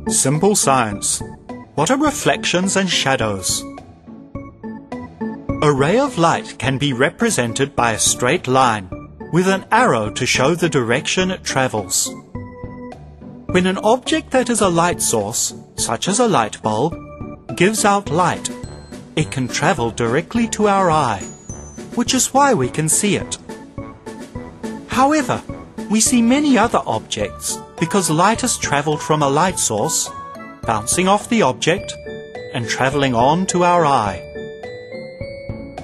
Simple science. What are reflections and shadows? A ray of light can be represented by a straight line with an arrow to show the direction it travels. When an object that is a light source, such as a light bulb, gives out light, it can travel directly to our eye, which is why we can see it. However, we see many other objects because light has traveled from a light source, bouncing off the object, and traveling on to our eye.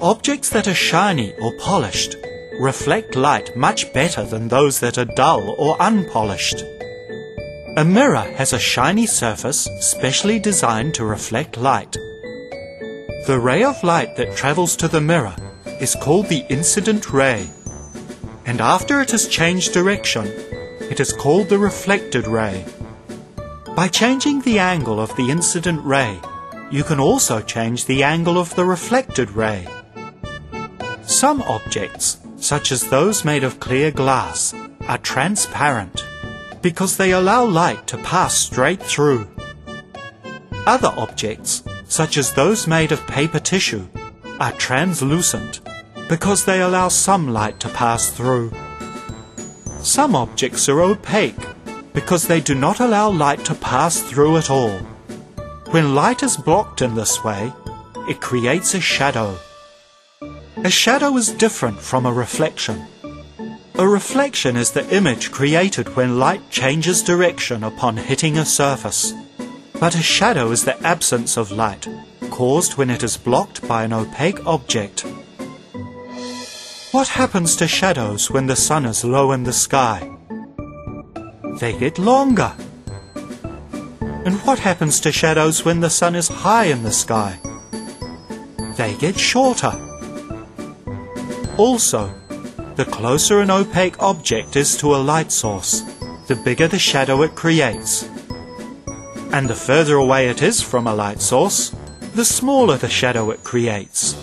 Objects that are shiny or polished reflect light much better than those that are dull or unpolished. A mirror has a shiny surface specially designed to reflect light. The ray of light that travels to the mirror is called the incident ray, and after it has changed direction, it is called the reflected ray. By changing the angle of the incident ray, you can also change the angle of the reflected ray. Some objects, such as those made of clear glass, are transparent because they allow light to pass straight through. Other objects, such as those made of paper tissue, are translucent because they allow some light to pass through. Some objects are opaque because they do not allow light to pass through at all. When light is blocked in this way, it creates a shadow. A shadow is different from a reflection. A reflection is the image created when light changes direction upon hitting a surface. But a shadow is the absence of light, caused when it is blocked by an opaque object. What happens to shadows when the sun is low in the sky? They get longer. And what happens to shadows when the sun is high in the sky? They get shorter. Also, the closer an opaque object is to a light source, the bigger the shadow it creates. And the further away it is from a light source, the smaller the shadow it creates.